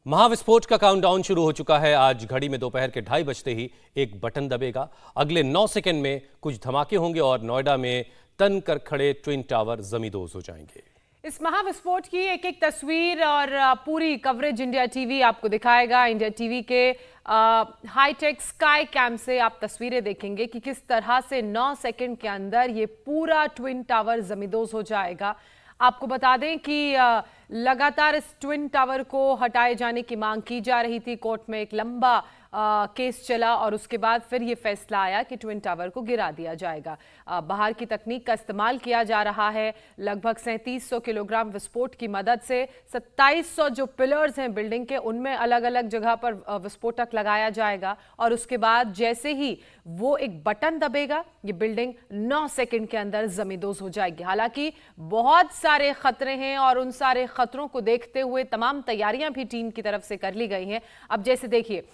महाविस्फोट का काउंटडाउन शुरू हो चुका है। आज घड़ी में दोपहर के 2:30 बजते ही एक बटन दबेगा। अगले 9 सेकंड में कुछ धमाके होंगे और नोएडा में तन कर खड़े ट्विन टावर जमींदोज हो जाएंगे। इस महाविस्फोट की एक एक तस्वीर और पूरी कवरेज इंडिया टीवी आपको दिखाएगा। इंडिया टीवी के हाईटेक स्काई कैम से आप तस्वीरें देखेंगे कि किस तरह से 9 सेकंड के अंदर ये पूरा ट्विन टावर जमींदोज हो जाएगा। आपको बता दें कि लगातार इस ट्विन टावर को हटाए जाने की मांग की जा रही थी। कोर्ट में एक लंबा केस चला और उसके बाद फिर ये फैसला आया कि ट्विन टावर को गिरा दिया जाएगा। बाहर की तकनीक का इस्तेमाल किया जा रहा है। लगभग 3700 किलोग्राम विस्फोट की मदद से 2700 जो पिलर्स हैं बिल्डिंग के, उनमें अलग अलग जगह पर विस्फोटक लगाया जाएगा और उसके बाद जैसे ही वो एक बटन दबेगा ये बिल्डिंग 9 सेकंड के अंदर जमींदोज हो जाएगी। हालांकि बहुत सारे खतरे हैं और उन सारे खतरों को देखते हुए तमाम तैयारियां भी टीम की तरफ से कर ली गई हैं। अब जैसे देखिए,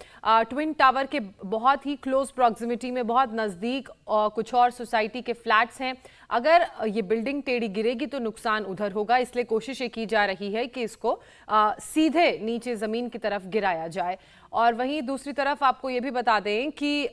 ट्विन टावर के बहुत ही क्लोज प्रॉक्सिमिटी में, बहुत नजदीक कुछ और सोसाइटी के फ्लैट्स हैं। अगर ये बिल्डिंग टेढ़ी गिरेगी तो नुकसान उधर होगा, इसलिए कोशिश ये की जा रही है कि इसको सीधे नीचे जमीन की तरफ गिराया जाए। और वहीं दूसरी तरफ आपको ये भी बता दें कि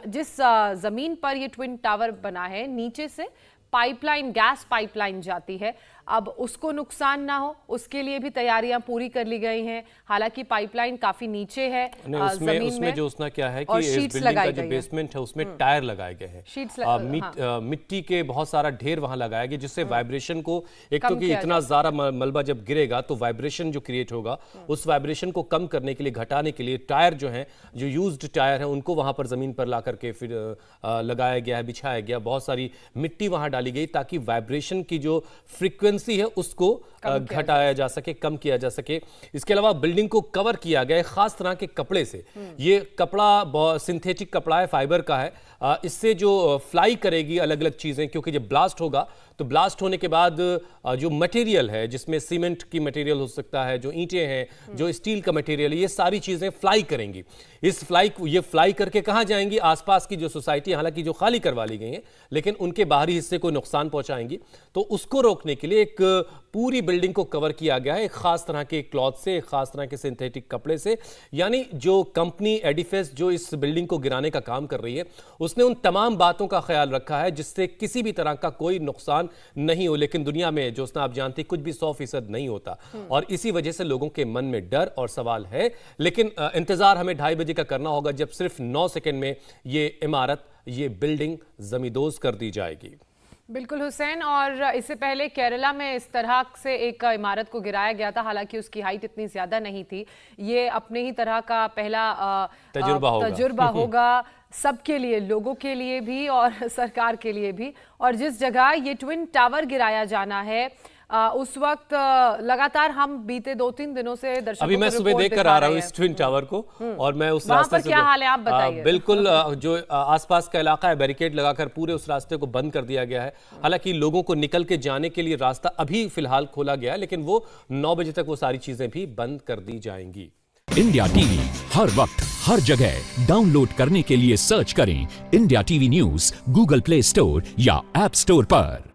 जिस जमीन पर ये ट्विन टावर बना है, नीचे से पाइपलाइन, गैस पाइपलाइन जाती है। अब उसको नुकसान ना हो उसके लिए भी तैयारियां पूरी कर ली गई हैं। हालांकि पाइपलाइन काफी नीचे है उसमें जो उसना क्या है कि इस बिल्डिंग का जो बेसमेंट है उसमें टायर लगाए गए हैं। मिट्टी के बहुत सारा ढेर वहां लगाया गया जिससे वाइब्रेशन को, एक तो कि इतना ज्यादा मलबा जब गिरेगा तो वाइब्रेशन जो क्रिएट होगा उस वाइब्रेशन को कम करने के लिए, घटाने के लिए टायर जो है, जो यूज्ड टायर है, उनको वहां पर जमीन पर ला करके फिर लगाया गया है, बिछाया गया। बहुत सारी मिट्टी वहां डाली गई ताकि वाइब्रेशन की जो फ्रीक्वेंसी है उसको घटाया जा सके, कम किया जा सके। इसके अलावा बिल्डिंग को कवर किया गया है खास तरह के कपड़े से। ये कपड़ा सिंथेटिक कपड़ा है, फाइबर का है। इससे जो फ्लाई करेगी अलग अलग चीजें, क्योंकि जब ब्लास्ट होगा तो ब्लास्ट होने के बाद जो मटेरियल है, जिसमें सीमेंट की मटेरियल हो सकता है, जो ईंटें हैं, जो स्टील का मटेरियल है, ये सारी चीजें फ्लाई करेंगी। ये फ्लाई करके कहां जाएंगी? आसपास की जो सोसाइटी, हालांकि जो खाली करवा ली गई है, लेकिन उनके बाहरी हिस्से को नुकसान पहुंचाएंगी। तो उसको रोकने के लिए एक पूरी बिल्डिंग को कवर किया गया है एक खास तरह के क्लॉथ से, एक खास तरह के सिंथेटिक कपड़े से। यानी जो कंपनी एडिफेस जो इस बिल्डिंग को गिराने का काम कर रही है, उसने उन तमाम बातों का ख्याल रखा है जिससे किसी भी तरह का कोई नुकसान नहीं हो। लेकिन दुनिया में जो आप जानते हैं, कुछ भी 100% नहीं होता और इसी वजह से लोगों के मन में डर और सवाल है। लेकिन इंतजार हमें 2:30 बजे का करना होगा जब सिर्फ 9 सेकंड में ये इमारत, ये बिल्डिंग जमींदोज कर दी जाएगी। बिल्कुल हुसैन, और इससे पहले केरला में इस तरह से एक इमारत को गिराया गया था। हालांकि उसकी हाइट इतनी ज्यादा नहीं थी। ये अपने ही तरह का पहला तजुर्बा होगा सबके लिए, लोगों के लिए भी और सरकार के लिए भी। और जिस जगह ये ट्विन टावर गिराया जाना है उस वक्त लगातार हम बीते 2-3 दिनों से दर्शकों अभी मैं सुबह देख कर आ रहा हूँ इस ट्विन टावर को और मैं उस रास्ते से, क्या हाल है आप बताइए। बिल्कुल जो आसपास का इलाका है, बैरिकेड लगाकर पूरे उस रास्ते को बंद कर दिया गया है। हालांकि लोगों को निकल के जाने के लिए रास्ता अभी फिलहाल खोला गया है, लेकिन वो 9 बजे तक वो सारी चीजें भी बंद कर दी जाएंगी। इंडिया टीवी हर वक्त हर जगह डाउनलोड करने के लिए सर्च करें India TV news Google play store या ऐप स्टोर पर।